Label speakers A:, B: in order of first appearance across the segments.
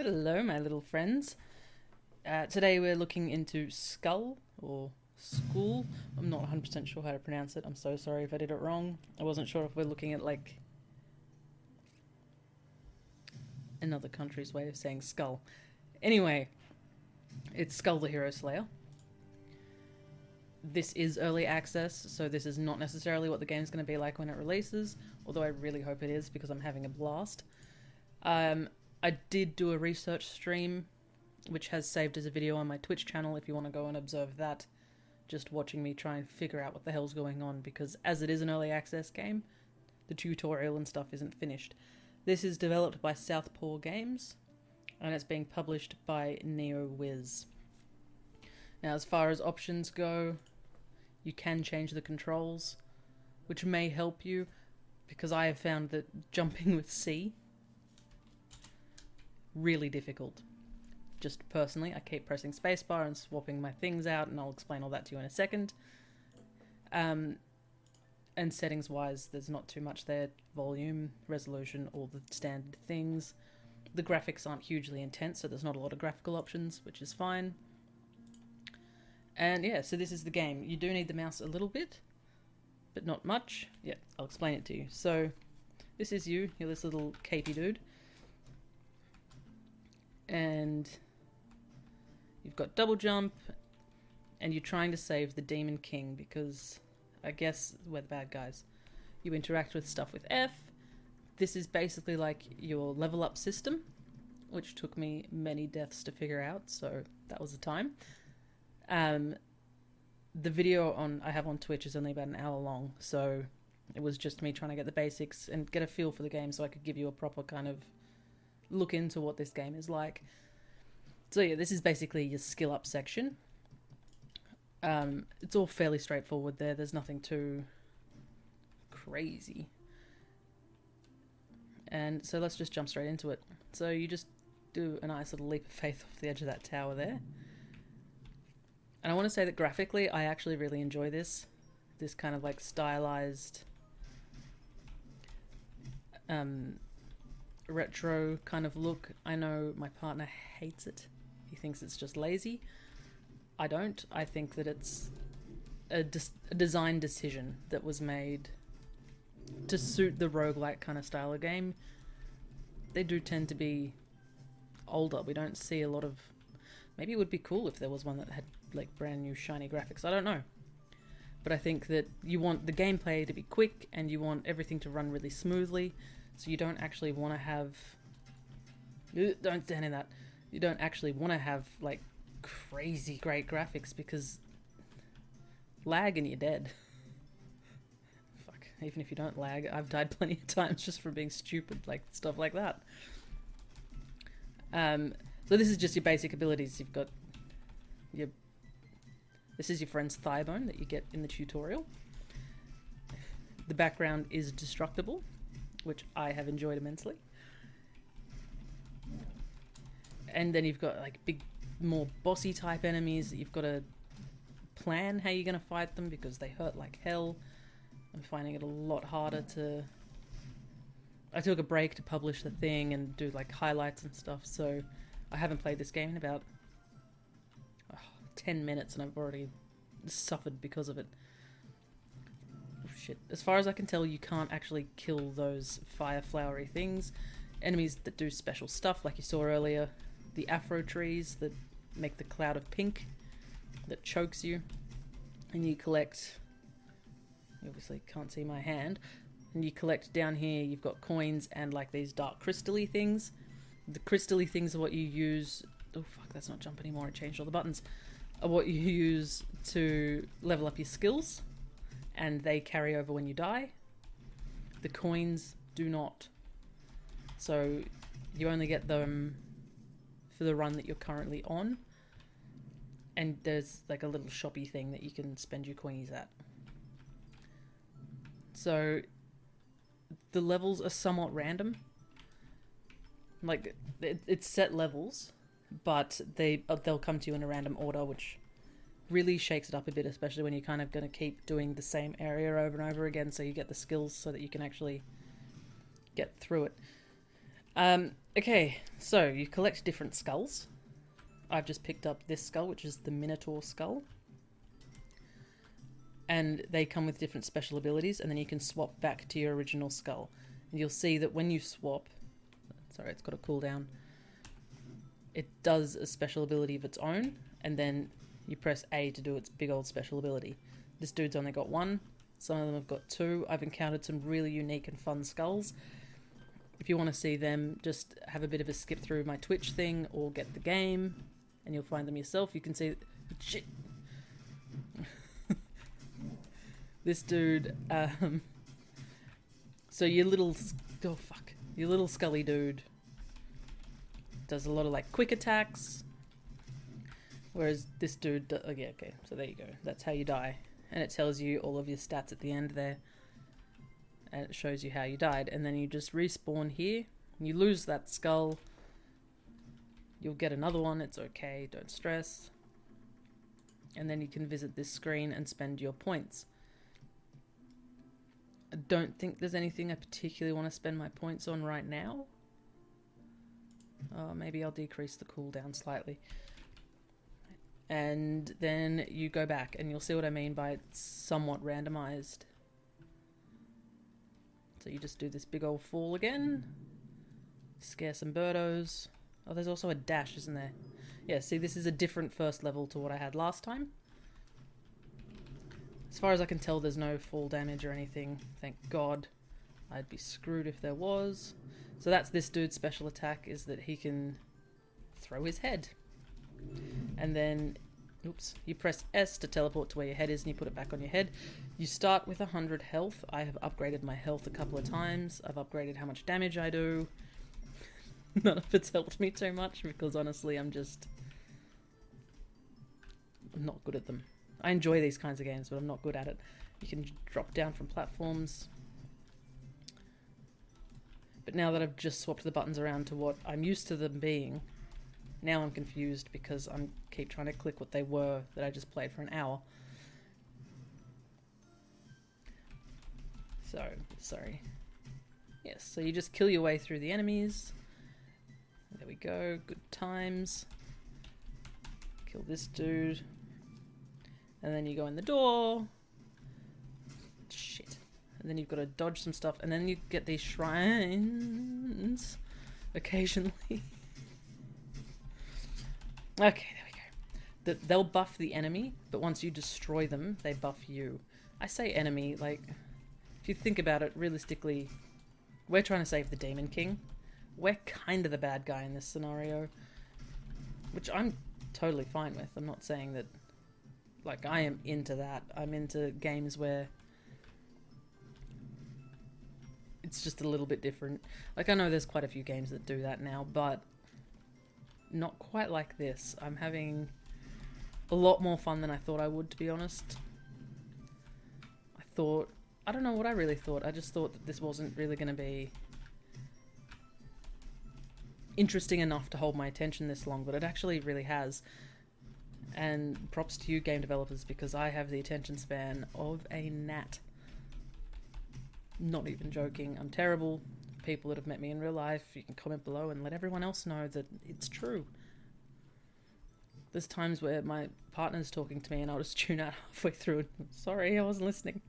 A: Hello, my little friends. Today we're looking into Skul, or Skul. I'm not 100% sure how to pronounce it. I'm so sorry if I did it wrong. I wasn't sure if we're looking at, like, another country's way of saying skull. Anyway, it's Skul the Hero Slayer. This is early access, so this is not necessarily what the game's going to be like when it releases, although I really hope it is because I'm having a blast. I did do a research stream, which has saved as a video on my Twitch channel if you want to go and observe that, just watching me try and figure out what the hell's going on, because as it is an early access game, the tutorial and stuff isn't finished. This is developed by Southpaw Games, and it's being published by NeoWiz. Now, as far as options go, you can change the controls, which may help you, because I have found that jumping with C really difficult. Just personally, I keep pressing spacebar and swapping my things out, and I'll explain all that to you in a second. And settings wise, there's not too much there. Volume, resolution, all the standard things. The graphics aren't hugely intense, so there's not a lot of graphical options, which is fine. And yeah, so this is the game. You do need the mouse a little bit, but not much. Yeah, I'll explain it to you. So this is you're this little capey dude. And you've got double jump, and you're trying to save the Demon King, because I guess we're the bad guys. You interact with stuff with F. This is basically like your level up system, which took me many deaths to figure out, so that was the time. The video I have on Twitch is only about an hour long, so it was just me trying to get the basics and get a feel for the game so I could give you a proper kind of look into what this game is like. So yeah, this is basically your skill up section. It's all fairly straightforward there. There's nothing too crazy. And so let's just jump straight into it. So you just do a nice little leap of faith off the edge of that tower there. And I want to say that graphically, I actually really enjoy this. This kind of like stylized retro kind of look. I know my partner hates it. He thinks it's just lazy. I don't. I think that it's a design decision that was made to suit the roguelike kind of style of game. They do tend to be older. We don't see a lot of... Maybe it would be cool if there was one that had like brand new shiny graphics. I don't know. But I think that you want the gameplay to be quick and you want everything to run really smoothly. So you don't actually want to have... Don't stand in that. You don't actually want to have, like, crazy great graphics, because lag and you're dead. Fuck. Even if you don't lag, I've died plenty of times just from being stupid, like, stuff like that. So this is just your basic abilities. You've got your... This is your friend's thigh bone that you get in the tutorial. The background is destructible, which I have enjoyed immensely. And then you've got like big, more bossy type enemies that you've got to plan how you're going to fight them, because they hurt like hell. I'm finding it a lot harder to... I took a break to publish the thing and do like highlights and stuff, so I haven't played this game in about 10 minutes and I've already suffered because of it. Shit. As far as I can tell, you can't actually kill those fire flowery things. Enemies that do special stuff, like you saw earlier. The afro trees that make the cloud of pink that chokes you. And you collect... You obviously can't see my hand. And you collect down here, you've got coins and like these dark crystally things. The crystally things are what you use... Oh fuck, that's not jump anymore, it changed all the buttons. Are what you use to level up your skills. And they carry over when you die. The coins do not. So you only get them for the run that you're currently on. And there's like a little shoppy thing that you can spend your coins at. So the levels are somewhat random. Like it's set levels, but they'll come to you in a random order, which really shakes it up a bit, especially when you're kind of going to keep doing the same area over and over again, so you get the skills so that you can actually get through it. Okay, so you collect different skulls. I've just picked up this skull, which is the Minotaur skull. And they come with different special abilities, and then you can swap back to your original skull. And you'll see that when you swap... Sorry, it's got a cooldown. It does a special ability of its own, and then you press A to do its big old special ability. This dude's only got one. Some of them have got two. I've encountered some really unique and fun skulls. If you want to see them, just have a bit of a skip through my Twitch thing or get the game, and you'll find them yourself. You can see... Shit! This dude... So your little... Oh, fuck. Your little scully dude does a lot of, like, quick attacks. Whereas this dude... Oh, yeah, okay. So there you go. That's how you die. And it tells you all of your stats at the end there. And it shows you how you died. And then you just respawn here. You lose that skull. You'll get another one. It's okay. Don't stress. And then you can visit this screen and spend your points. I don't think there's anything I particularly want to spend my points on right now. Maybe I'll decrease the cooldown slightly. And then you go back and you'll see what I mean by it's somewhat randomized. So you just do this big old fall again. Scare some birdos. Oh, there's also a dash, isn't there? Yeah, see, this is a different first level to what I had last time. As far as I can tell, there's no fall damage or anything. Thank God. I'd be screwed if there was. So that's this dude's special attack, is that he can throw his head. And then, oops, you press S to teleport to where your head is and you put it back on your head. You start with 100 health. I have upgraded my health a couple of times. I've upgraded how much damage I do. None of it's helped me too much because honestly I'm not good at them. I enjoy these kinds of games, but I'm not good at it. You can drop down from platforms. But now that I've just swapped the buttons around to what I'm used to them being, now I'm confused because I keep trying to click what they were that I just played for an hour. So, sorry. Yes, so you just kill your way through the enemies. There we go, good times. Kill this dude. And then you go in the door. Shit. And then you've got to dodge some stuff. And then you get these shrines occasionally. Okay, there we go. They'll buff the enemy, but once you destroy them, they buff you. I say enemy, like, if you think about it, realistically, we're trying to save the Demon King. We're kind of the bad guy in this scenario. Which I'm totally fine with. I'm not saying that... Like, I am into that. I'm into games where it's just a little bit different. Like, I know there's quite a few games that do that now, but not quite like this. I'm having a lot more fun than I thought I would, to be honest. I don't know what I really thought. I just thought that this wasn't really going to be interesting enough to hold my attention this long, but it actually really has. And props to you game developers, because I have the attention span of a gnat. Not even joking. I'm terrible. People that have met me in real life, you can comment below and let everyone else know that it's true. There's times where my partner's talking to me and I'll just tune out halfway through and sorry, I wasn't listening.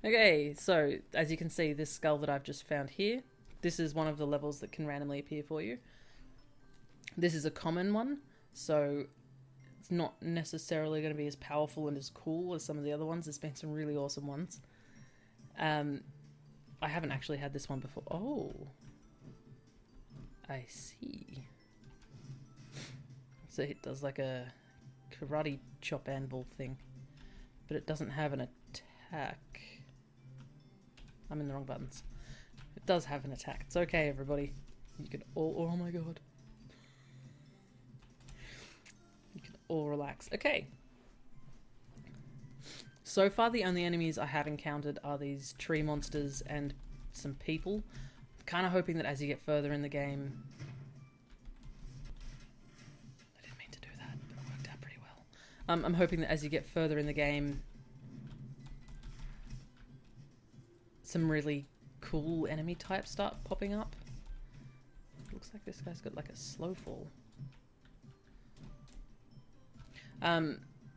A: Okay, so as you can see, this skull that I've just found here, this is one of the levels that can randomly appear for you. This is a common one, so it's not necessarily going to be as powerful and as cool as some of the other ones. There's been some really awesome ones. I haven't actually had this one before. Oh, I see. So it does like a karate chop anvil thing, but it doesn't have an attack. I'm in the wrong buttons. It does have an attack. It's okay, everybody. You can all... Oh my god. You can all relax. Okay. So far, the only enemies I have encountered are these tree monsters and some people. I'm kind of hoping that as you get further in the game... I didn't mean to do that, but it worked out pretty well. I'm hoping that as you get further in the game, some really cool enemy types start popping up. looks like this guy's got like a slow fall.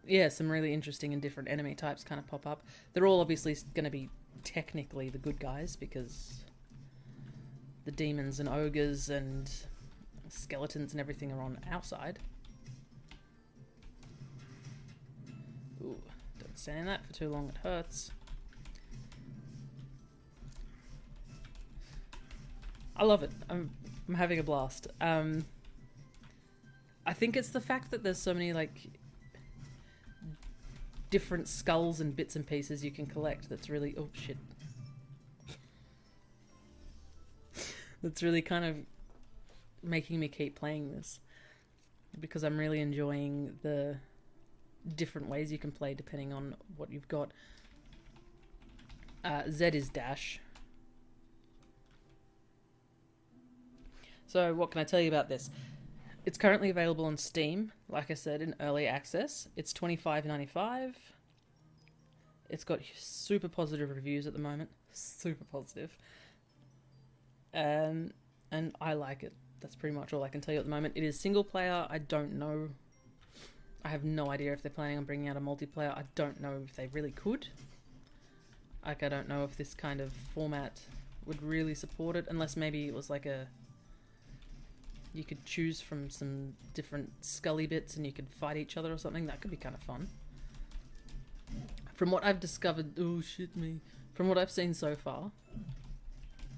A: Yeah, some really interesting and different enemy types kind of pop up. They're all obviously going to be technically the good guys because the demons and ogres and skeletons and everything are on our side. Ooh, don't stand in that for too long, it hurts. I love it. I'm having a blast. I think it's the fact that there's so many like different skulls and bits and pieces you can collect that's really oh shit. That's really kind of making me keep playing this because I'm really enjoying the different ways you can play depending on what you've got. Z is dash. So what can I tell you about this? It's currently available on Steam, like I said, in early access. It's $25.95. It's got super positive reviews at the moment. Super positive. And I like it. That's pretty much all I can tell you at the moment. It is single player. I don't know. I have no idea if they're planning on bringing out a multiplayer. I don't know if they really could. Like, I don't know if this kind of format would really support it, unless maybe it was like a... You could choose from some different scully bits and you could fight each other or something. That could be kind of fun. From what I've discovered... Oh, shit me. From what I've seen so far,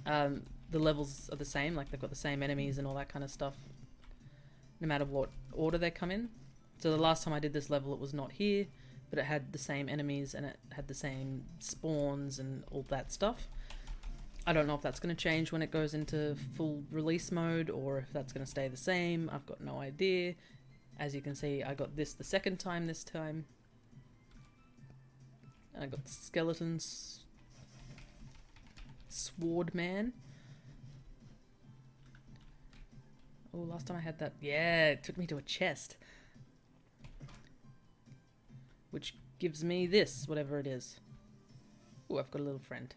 A: the levels are the same. Like, they've got the same enemies and all that kind of stuff, no matter what order they come in. So the last time I did this level, it was not here, but it had the same enemies and it had the same spawns and all that stuff. I don't know if that's going to change when it goes into full release mode or if that's going to stay the same. I've got no idea. As you can see, I got this the second time this time. And I got skeletons. Sword man. Oh, last time I had that. Yeah, it took me to a chest. Which gives me this, whatever it is. Oh, I've got a little friend.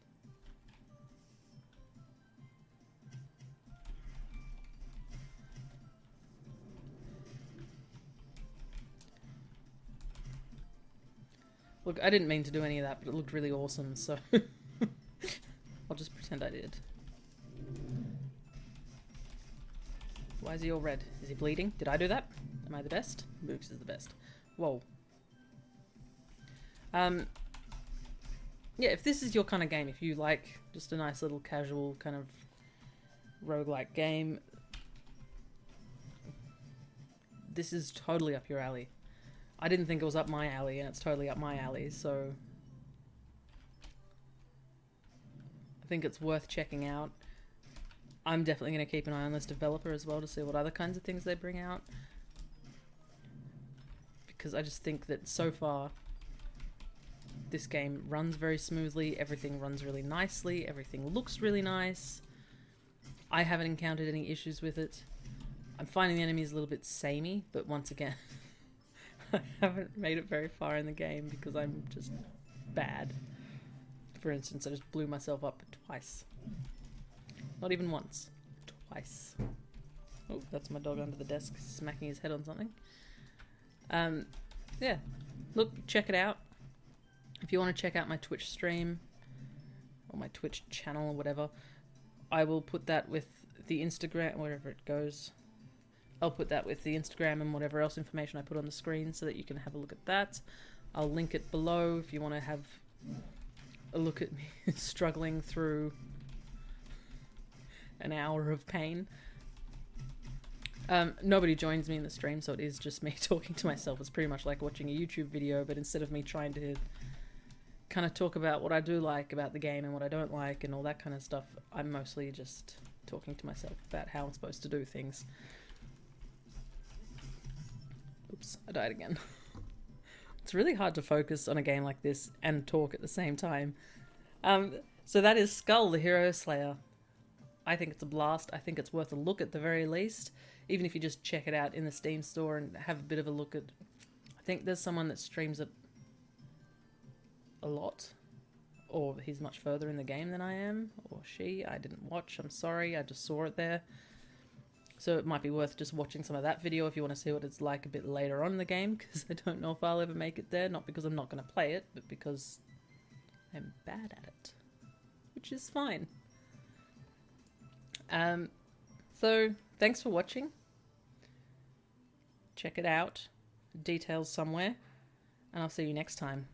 A: Look, I didn't mean to do any of that, but it looked really awesome, so I'll just pretend I did. Why is he all red? Is he bleeding? Did I do that? Am I the best? Mooks is the best. Whoa. Yeah, if this is your kind of game, if you like just a nice little casual kind of roguelike game, this is totally up your alley. I didn't think it was up my alley, and it's totally up my alley, so I think it's worth checking out. I'm definitely going to keep an eye on this developer as well to see what other kinds of things they bring out, because I just think that so far this game runs very smoothly, everything runs really nicely, everything looks really nice. I haven't encountered any issues with it. I'm finding the enemies a little bit samey, but once again, I haven't made it very far in the game because I'm just bad. For instance, I just blew myself up twice. Not even once. Twice. Oh, that's my dog under the desk smacking his head on something. Yeah. Look, check it out. If you want to check out my Twitch stream, or my Twitch channel or whatever, I will put that with the Instagram, wherever it goes. I'll put that with the Instagram and whatever else information I put on the screen so that you can have a look at that. I'll link it below if you want to have a look at me struggling through an hour of pain. Nobody joins me in the stream, so it is just me talking to myself. It's pretty much like watching a YouTube video, but instead of me trying to kind of talk about what I do like about the game and what I don't like and all that kind of stuff, I'm mostly just talking to myself about how I'm supposed to do things. Oops, I died again. It's really hard to focus on a game like this and talk at the same time. So that is Skul, the Hero Slayer. I think it's a blast. I think it's worth a look at the very least. Even if you just check it out in the Steam store and have a bit of a look at... I think there's someone that streams it a lot. Or he's much further in the game than I am. Or she. I didn't watch. I'm sorry. I just saw it there. So it might be worth just watching some of that video if you want to see what it's like a bit later on in the game, because I don't know if I'll ever make it there. Not because I'm not going to play it, but because I'm bad at it, which is fine. So thanks for watching. Check it out. Details somewhere. And I'll see you next time.